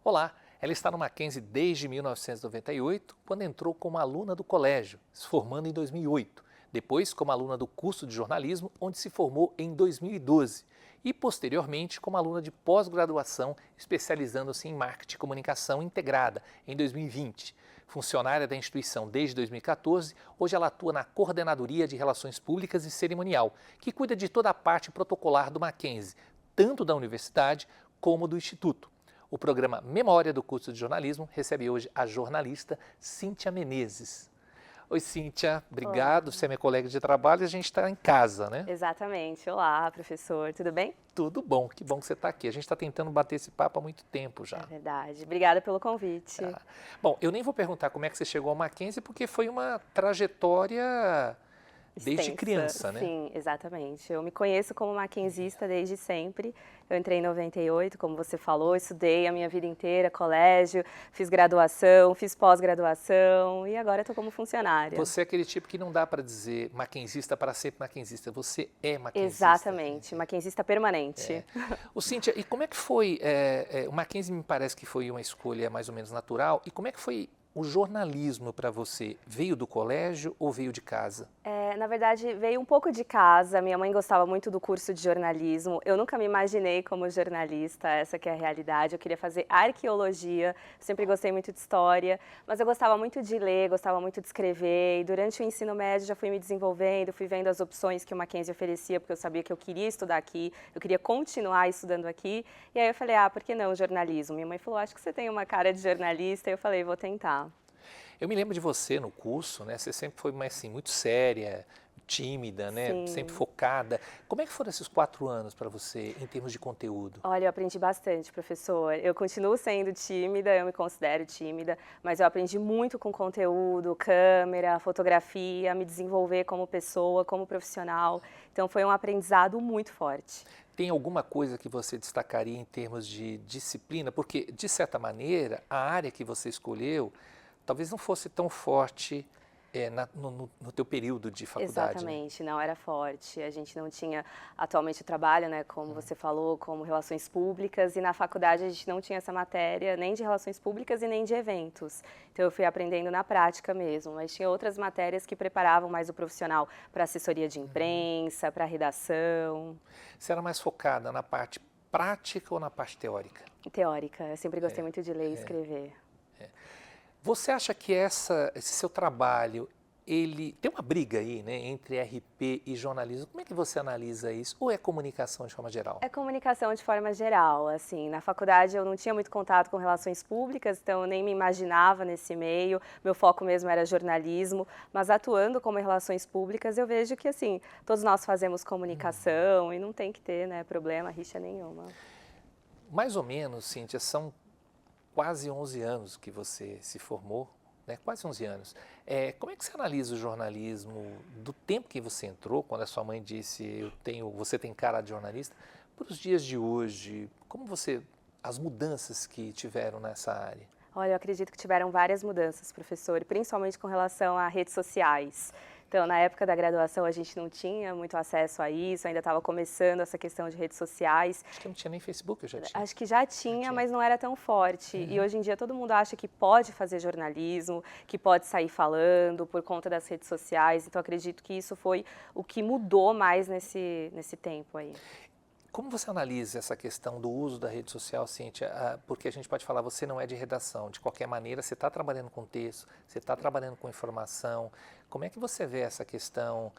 Olá, ela está no Mackenzie desde 1998, quando entrou como aluna do colégio, se formando em 2008. Depois, como aluna do curso de jornalismo, onde se formou em 2012. E, posteriormente, como aluna de pós-graduação, especializando-se em marketing e comunicação integrada, em 2020. Funcionária da instituição desde 2014, hoje ela atua na Coordenadoria de Relações Públicas e Cerimonial, que cuida de toda a parte protocolar do Mackenzie, tanto da universidade como do instituto. O programa Memória do curso de jornalismo recebe hoje a jornalista Cíntia Menezes. Oi, Cíntia, obrigado. Olá. Você é minha colega de trabalho e a gente está em casa, né? Exatamente. Olá, professor. Tudo bem? Tudo bom, que bom que você está aqui. A gente está tentando bater esse papo há muito tempo já. É verdade. Obrigada pelo convite. Tá. Bom, eu nem vou perguntar como é que você chegou ao Mackenzie, porque foi uma trajetória desde Extensa. criança, né? Sim, exatamente. Eu me conheço como mackenzista desde sempre. Eu entrei em 98, como você falou, estudei a minha vida inteira, colégio, fiz graduação, fiz pós-graduação e agora estou como funcionária. Você é aquele tipo que não dá para dizer mackenzista para sempre mackenzista, você é mackenzista. Exatamente, mackenzista permanente. Ô, Cíntia, e como é que foi, o Mackenzie me parece que foi uma escolha mais ou menos natural, e como é que foi o jornalismo para você? Veio do colégio ou veio de casa? Na verdade, veio um pouco de casa. Minha mãe gostava muito do curso de jornalismo. Eu nunca me imaginei como jornalista, essa que é a realidade. Eu queria fazer arqueologia, sempre gostei muito de história, mas eu gostava muito de ler, gostava muito de escrever. E durante o ensino médio já fui me desenvolvendo, fui vendo as opções que o Mackenzie oferecia, porque eu sabia que eu queria estudar aqui, eu queria continuar estudando aqui. E aí eu falei, por que não jornalismo? Minha mãe falou, acho que você tem uma cara de jornalista. E eu falei, vou tentar. Eu me lembro de você no curso, né? Você sempre foi assim, muito séria, tímida, né? Sim. Sempre focada. Como é que foram esses 4 anos para você em termos de conteúdo? Olha, eu aprendi bastante, professor. Eu continuo sendo tímida, eu me considero tímida, mas eu aprendi muito com conteúdo, câmera, fotografia, me desenvolver como pessoa, como profissional. Então foi um aprendizado muito forte. Tem alguma coisa que você destacaria em termos de disciplina? Porque, de certa maneira, a área que você escolheu talvez não fosse tão forte no teu período de faculdade. Exatamente, não era forte. A gente não tinha, atualmente eu trabalho, né, como você falou, como relações públicas, e na faculdade a gente não tinha essa matéria nem de relações públicas e nem de eventos. Então eu fui aprendendo na prática mesmo, mas tinha outras matérias que preparavam mais o profissional para assessoria de imprensa, para redação. Você era mais focada na parte prática ou na parte teórica? Teórica, eu sempre gostei muito de ler e escrever. Você acha que esse seu trabalho, ele tem uma briga aí, né, entre RP e jornalismo? Como é que você analisa isso? Ou é comunicação de forma geral? É comunicação de forma geral, assim, na faculdade eu não tinha muito contato com relações públicas, então eu nem me imaginava nesse meio, meu foco mesmo era jornalismo, mas atuando como em relações públicas eu vejo que, assim, todos nós fazemos comunicação e não tem que ter, né, problema, rixa nenhuma. Mais ou menos, Cíntia, são quase 11 anos que você se formou, né? Quase 11 anos. Como é que você analisa o jornalismo do tempo que você entrou, quando a sua mãe disse você tem cara de jornalista, para os dias de hoje? Como as mudanças que tiveram nessa área? Olha, eu acredito que tiveram várias mudanças, professor, principalmente com relação a redes sociais. Então, na época da graduação, a gente não tinha muito acesso a isso, ainda estava começando essa questão de redes sociais. Acho que não tinha nem Facebook, eu já tinha. Acho que já tinha, mas não era tão forte. E hoje em dia todo mundo acha que pode fazer jornalismo, que pode sair falando por conta das redes sociais. Então, acredito que isso foi o que mudou mais nesse tempo aí. Como você analisa essa questão do uso da rede social, Cíntia? Porque a gente pode falar, você não é de redação, de qualquer maneira, você está trabalhando com texto, você está trabalhando com informação. Como é que você vê essa questão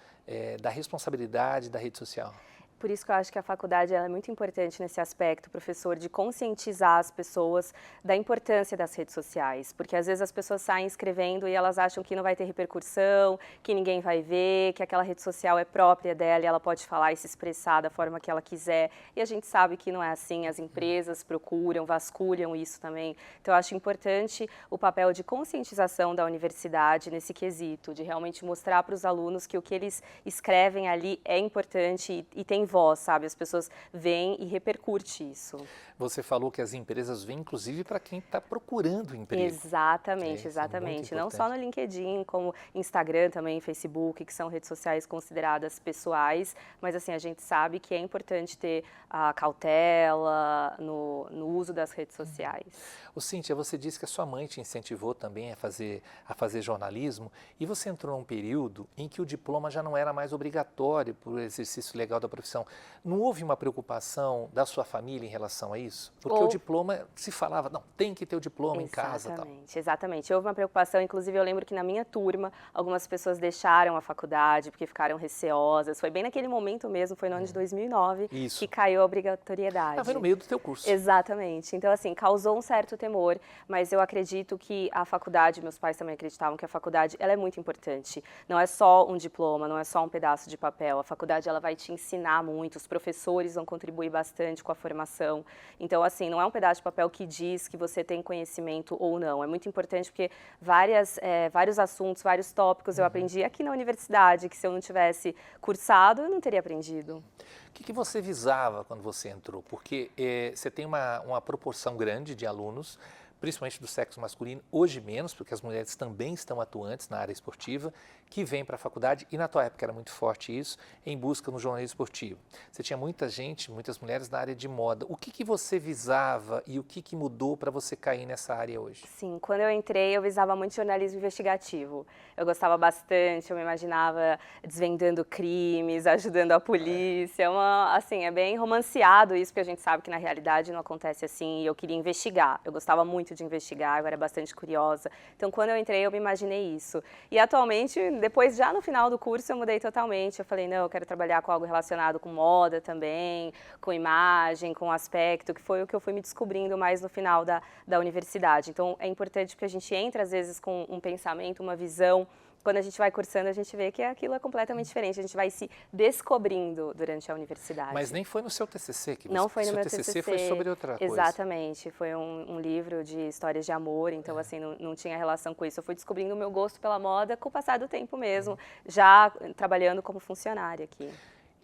da responsabilidade da rede social? Por isso que eu acho que a faculdade é muito importante nesse aspecto, professor, de conscientizar as pessoas da importância das redes sociais. Porque às vezes as pessoas saem escrevendo e elas acham que não vai ter repercussão, que ninguém vai ver, que aquela rede social é própria dela e ela pode falar e se expressar da forma que ela quiser. E a gente sabe que não é assim, as empresas procuram, vasculham isso também. Então eu acho importante o papel de conscientização da universidade nesse quesito, de realmente mostrar para os alunos que o que eles escrevem ali é importante e tem voz, sabe? As pessoas veem e repercute isso. Você falou que as empresas vêm, inclusive, para quem está procurando emprego. Exatamente, Isso é muito exatamente. Não só importante. no LinkedIn, como Instagram também, Facebook, que são redes sociais consideradas pessoais, mas assim, a gente sabe que é importante ter a cautela no uso das redes sociais. Ô, Cíntia, você disse que a sua mãe te incentivou também a fazer jornalismo e você entrou num período em que o diploma já não era mais obrigatório para o exercício legal da profissão. Não houve uma preocupação da sua família em relação a isso? Porque o diploma se falava, não, tem que ter o diploma em casa. Exatamente, exatamente. Houve uma preocupação, inclusive eu lembro que na minha turma, algumas pessoas deixaram a faculdade porque ficaram receosas. Foi bem naquele momento mesmo, foi no ano de 2009, Isso. que caiu a obrigatoriedade. Foi no meio do teu curso. Exatamente. Então, assim, causou um certo temor, mas eu acredito que a faculdade, meus pais também acreditavam que a faculdade, ela é muito importante. Não é só um diploma, não é só um pedaço de papel. A faculdade, ela vai te ensinar muito, os professores vão contribuir bastante com a formação. Então, assim, não é um pedaço de papel que diz que você tem conhecimento ou não. É muito importante porque vários assuntos, vários tópicos eu aprendi aqui na universidade, que se eu não tivesse cursado, eu não teria aprendido. O que você visava quando você entrou? Porque você tem uma proporção grande de alunos, principalmente do sexo masculino, hoje menos, porque as mulheres também estão atuantes na área esportiva, que vêm para a faculdade, e na tua época era muito forte isso, em busca no jornalismo esportivo. Você tinha muita gente, muitas mulheres na área de moda. O que você visava e o que mudou para você cair nessa área hoje? Sim, quando eu entrei, eu visava muito jornalismo investigativo. Eu gostava bastante, eu me imaginava desvendando crimes, ajudando a polícia. Assim, é bem romanceado isso, porque a gente sabe que na realidade não acontece assim, e eu queria investigar. Eu gostava muito de investigar, eu era bastante curiosa. Então, quando eu entrei, eu me imaginei isso. E atualmente, depois, já no final do curso, eu mudei totalmente. Eu falei, não, eu quero trabalhar com algo relacionado com moda também, com imagem, com aspecto, que foi o que eu fui me descobrindo mais no final da universidade. Então, é importante que a gente entre, às vezes, com um pensamento, uma visão. Quando a gente vai cursando, a gente vê que aquilo é completamente diferente. A gente vai se descobrindo durante a universidade. Mas nem foi no seu TCC que você... Não foi no meu TCC. TCC. Foi sobre outra coisa. Exatamente. Foi um livro de histórias de amor, então, assim, não tinha relação com isso. Eu fui descobrindo o meu gosto pela moda com o passar do tempo mesmo, já trabalhando como funcionária aqui.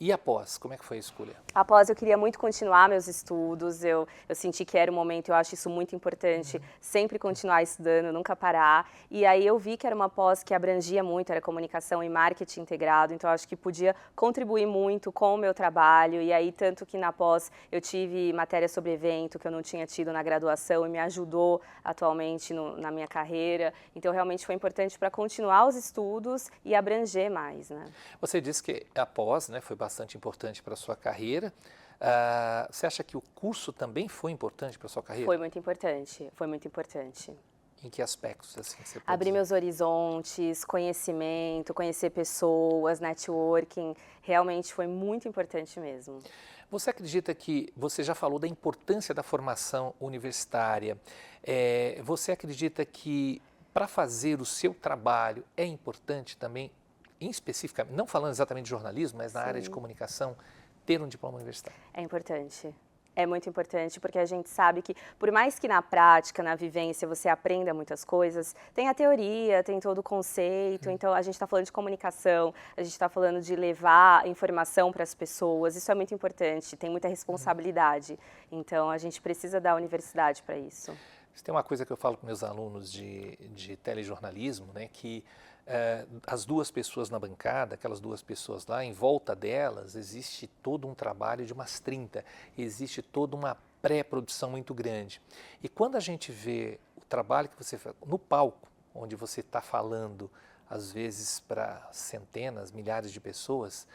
E após, como é que foi a escolha? Após, eu queria muito continuar meus estudos, eu senti que era o momento, eu acho isso muito importante, sempre continuar estudando, nunca parar. E aí eu vi que era uma pós que abrangia muito, era comunicação e marketing integrado, então eu acho que podia contribuir muito com o meu trabalho. E aí, tanto que na pós eu tive matéria sobre evento, que eu não tinha tido na graduação, e me ajudou atualmente na minha carreira. Então, realmente foi importante para continuar os estudos e abranger mais, né? Você disse que a pós, né, foi bastante importante para a sua carreira. Você acha que o curso também foi importante para a sua carreira? Foi muito importante, foi muito importante. Em que aspectos, assim, você pode Abrir dizer? meus horizontes, conhecimento, conhecer pessoas, networking, realmente foi muito importante mesmo. Você acredita que, você já falou da importância da formação universitária, você acredita que para fazer o seu trabalho é importante também, especificamente, não falando exatamente de jornalismo, mas na área de comunicação, ter um diploma universitário? É importante. É muito importante porque a gente sabe que, por mais que na prática, na vivência, você aprenda muitas coisas, tem a teoria, tem todo o conceito, então a gente está falando de comunicação, a gente está falando de levar informação para as pessoas, isso é muito importante, tem muita responsabilidade, então a gente precisa da universidade para isso. Tem uma coisa que eu falo com meus alunos de telejornalismo, né, que as duas pessoas na bancada, aquelas duas pessoas lá, em volta delas, existe todo um trabalho de umas 30, existe toda uma pré-produção muito grande. E quando a gente vê o trabalho que você faz no palco, onde você está falando, às vezes, para centenas, milhares de pessoas,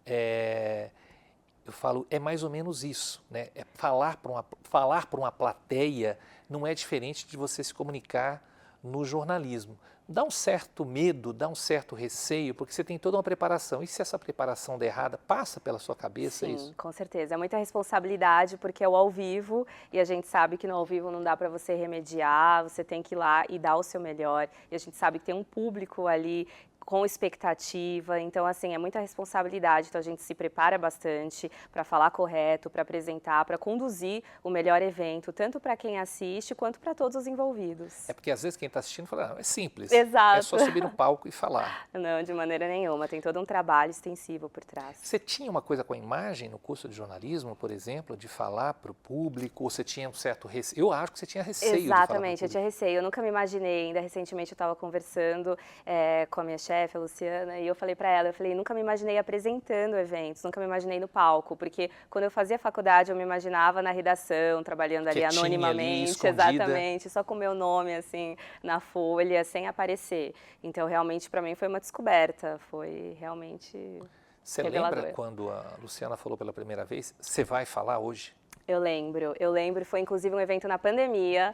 eu falo, é mais ou menos isso, né? Falar para uma plateia não é diferente de você se comunicar no jornalismo. Dá um certo medo, dá um certo receio, porque você tem toda uma preparação. E se essa preparação der errada, passa pela sua cabeça isso? Sim, com certeza. É muita responsabilidade, porque é o ao vivo, e a gente sabe que no ao vivo não dá para você remediar, você tem que ir lá e dar o seu melhor. E a gente sabe que tem um público ali com expectativa, então assim, é muita responsabilidade, então a gente se prepara bastante para falar correto, para apresentar, para conduzir o melhor evento, tanto para quem assiste quanto para todos os envolvidos. É porque às vezes quem está assistindo fala, não, é simples, Exato. é só subir no palco e falar. Não, de maneira nenhuma, tem todo um trabalho extensivo por trás. Você tinha uma coisa com a imagem no curso de jornalismo, por exemplo, de falar para o público, ou você tinha um certo receio? Eu acho que você tinha receio de falar Exatamente, eu tinha receio, eu nunca me imaginei, ainda recentemente eu estava conversando com a minha chefe, a Luciana, e eu falei para ela, nunca me imaginei apresentando eventos, nunca me imaginei no palco, porque quando eu fazia faculdade eu me imaginava na redação, trabalhando ali anonimamente, exatamente, só com o meu nome assim na folha, sem aparecer. Então realmente para mim foi uma descoberta, foi realmente Você revelador. lembra quando a Luciana falou pela primeira vez, você vai falar hoje? Eu lembro, foi inclusive um evento na pandemia,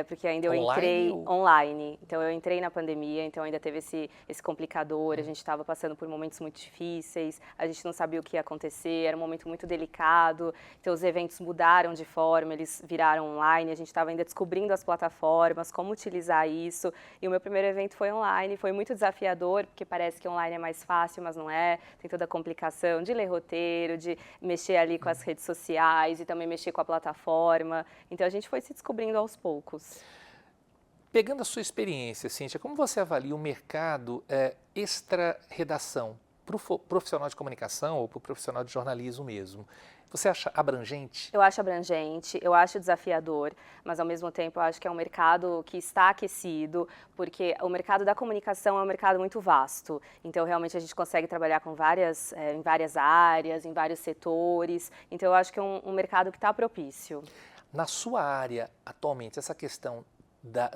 porque ainda eu entrei online, então eu entrei na pandemia, então ainda teve esse complicador, a gente estava passando por momentos muito difíceis, a gente não sabia o que ia acontecer, era um momento muito delicado, então os eventos mudaram de forma, eles viraram online, a gente estava ainda descobrindo as plataformas, como utilizar isso, e o meu primeiro evento foi online, foi muito desafiador, porque parece que online é mais fácil, mas não é, tem toda a complicação de ler roteiro, de mexer ali com as redes sociais e também mexer com a plataforma, então a gente foi se descobrindo aos poucos. Pegando a sua experiência, Cíntia, como você avalia o mercado extra-redação para o profissional de comunicação ou para o profissional de jornalismo mesmo? Você acha abrangente? Eu acho abrangente, eu acho desafiador, mas ao mesmo tempo eu acho que é um mercado que está aquecido, porque o mercado da comunicação é um mercado muito vasto. Então realmente a gente consegue trabalhar com em várias áreas, em vários setores. Então eu acho que é um mercado que está propício. Na sua área, atualmente, essa questão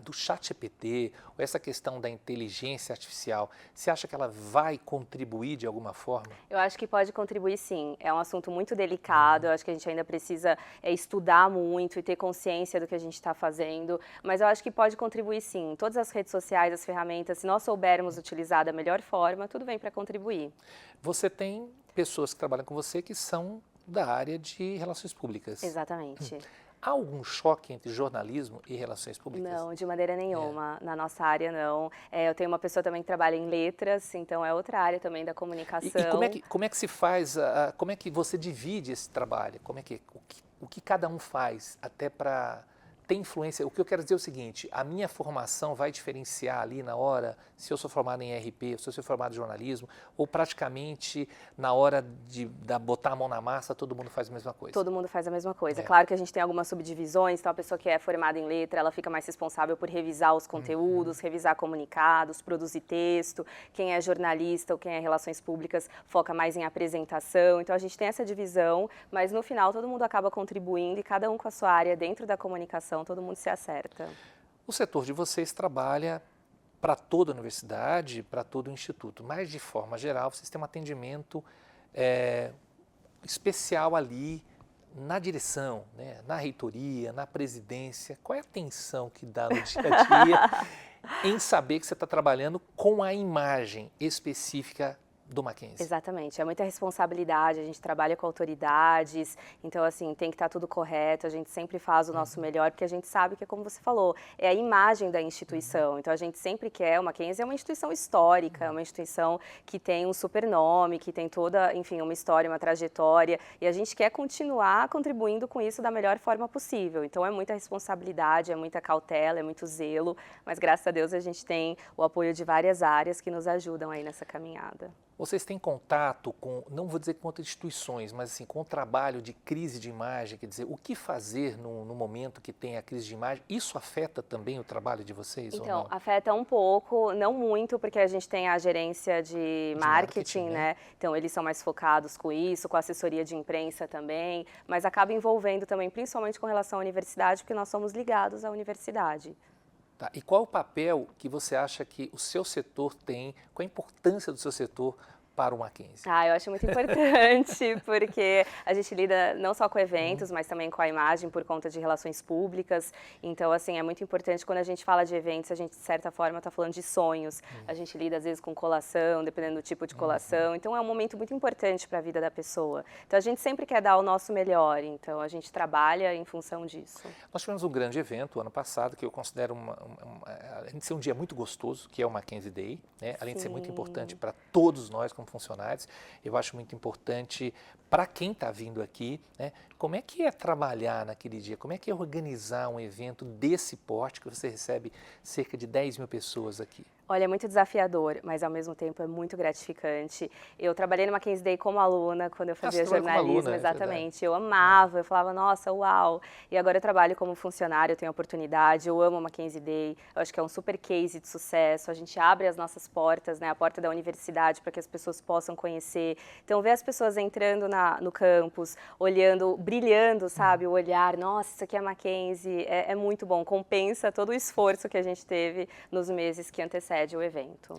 do ChatGPT, ou essa questão da inteligência artificial, você acha que ela vai contribuir de alguma forma? Eu acho que pode contribuir sim, é um assunto muito delicado, eu acho que a gente ainda precisa estudar muito e ter consciência do que a gente está fazendo, mas eu acho que pode contribuir sim, todas as redes sociais, as ferramentas, se nós soubermos utilizar da melhor forma, tudo vem para contribuir. Você tem pessoas que trabalham com você que são da área de relações públicas. Exatamente. Há algum choque entre jornalismo e relações públicas? Não, de maneira nenhuma. Na nossa área, não. Eu tenho uma pessoa também que trabalha em letras, então é outra área também da comunicação. E como é que se faz, como é que você divide esse trabalho? O que cada um faz até para ter influência? O que eu quero dizer é o seguinte, a minha formação vai diferenciar ali na hora, se eu sou formado em RP, se eu sou formado em jornalismo, ou praticamente na hora de botar a mão na massa, todo mundo faz a mesma coisa? Todo mundo faz a mesma coisa. Claro que a gente tem algumas subdivisões, então a pessoa que é formada em letra, ela fica mais responsável por revisar os conteúdos, revisar comunicados, produzir texto. Quem é jornalista ou quem é relações públicas foca mais em apresentação. Então a gente tem essa divisão, mas no final todo mundo acaba contribuindo e cada um com a sua área dentro da comunicação, todo mundo se acerta. O setor de vocês trabalha para toda a universidade, para todo o instituto, mas de forma geral vocês têm um atendimento especial ali na direção, né, na reitoria, na presidência. Qual é a atenção que dá no dia a dia em saber que você está trabalhando com a imagem específica do Mackenzie? Exatamente, é muita responsabilidade, a gente trabalha com autoridades, então assim, tem que estar tudo correto, a gente sempre faz o nosso melhor, porque a gente sabe que é como você falou, é a imagem da instituição, então a gente sempre quer, o Mackenzie é uma instituição histórica, é uma instituição que tem um super nome, que tem toda, enfim, uma história, uma trajetória, e a gente quer continuar contribuindo com isso da melhor forma possível, então é muita responsabilidade, é muita cautela, é muito zelo, mas graças a Deus a gente tem o apoio de várias áreas que nos ajudam aí nessa caminhada. Vocês têm contato com, não vou dizer com outras instituições, mas assim, com o trabalho de crise de imagem, quer dizer, o que fazer no momento que tem a crise de imagem, isso afeta também o trabalho de vocês? Então, ou não? afeta um pouco, não muito, porque a gente tem a gerência de marketing, né? Então, eles são mais focados com isso, com a assessoria de imprensa também, mas acaba envolvendo também, principalmente com relação à universidade, porque nós somos ligados à universidade. Tá. E qual o papel que você acha que o seu setor tem, qual a importância do seu setor para o Mackenzie? Ah, eu acho muito importante, porque a gente lida não só com eventos, mas também com a imagem por conta de relações públicas. Então, assim, é muito importante quando a gente fala de eventos, a gente, de certa forma, está falando de sonhos. A gente lida, às vezes, com colação, dependendo do tipo de colação. Então, é um momento muito importante para a vida da pessoa. Então, a gente sempre quer dar o nosso melhor. Então, a gente trabalha em função disso. Nós tivemos um grande evento ano passado, que eu considero além de ser um dia muito gostoso, que é o Mackenzie Day, né? Além de ser muito importante para todos nós como funcionários, eu acho muito importante para quem está vindo aqui, né? Como é que é trabalhar naquele dia? Como é que é organizar um evento desse porte, que você recebe cerca de 10 mil pessoas aqui? Olha, é muito desafiador, mas ao mesmo tempo é muito gratificante. Eu trabalhei no Mackenzie Day como aluna, quando eu fazia jornalismo, aluna, exatamente. Eu amava, eu falava, nossa, uau. E agora eu trabalho como funcionário, eu tenho a oportunidade, eu amo o Mackenzie Day. Eu acho que é um super case de sucesso. A gente abre as nossas portas, né, a porta da universidade, para que as pessoas possam conhecer. Então, ver as pessoas entrando no campus, olhando, brilhando, sabe, o olhar, nossa, isso aqui é Mackenzie, é muito bom. Compensa todo o esforço que a gente teve nos meses que antecedem o evento.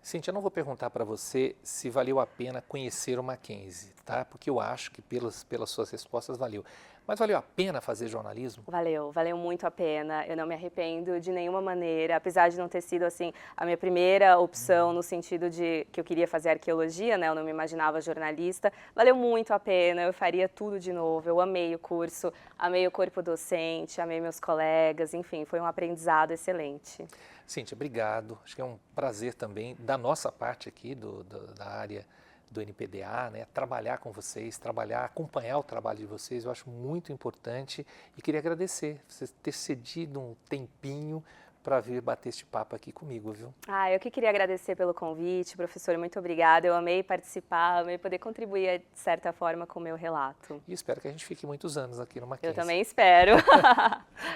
Cíntia, eu não vou perguntar para você se valeu a pena conhecer o Mackenzie, tá? Porque eu acho que pelas suas respostas valeu. Mas valeu a pena fazer jornalismo? Valeu muito a pena. Eu não me arrependo de nenhuma maneira, apesar de não ter sido assim a minha primeira opção no sentido de que eu queria fazer arqueologia, né? Eu não me imaginava jornalista. Valeu muito a pena. Eu faria tudo de novo. Eu amei o curso, amei o corpo docente, amei meus colegas, enfim, foi um aprendizado excelente. Cíntia, obrigado. Acho que é um prazer também da nossa parte aqui da área do NPDA, né, trabalhar com vocês, acompanhar o trabalho de vocês, eu acho muito importante e queria agradecer você ter cedido um tempinho para vir bater este papo aqui comigo, viu? Eu que queria agradecer pelo convite, professor, muito obrigada, eu amei participar, amei poder contribuir de certa forma com o meu relato. E espero que a gente fique muitos anos aqui no Mackenzie. Eu também espero.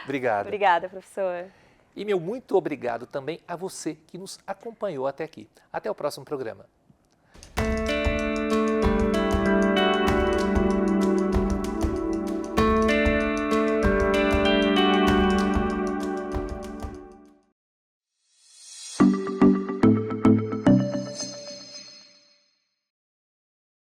Obrigado. Obrigada, professor. E meu muito obrigado também a você que nos acompanhou até aqui. Até o próximo programa.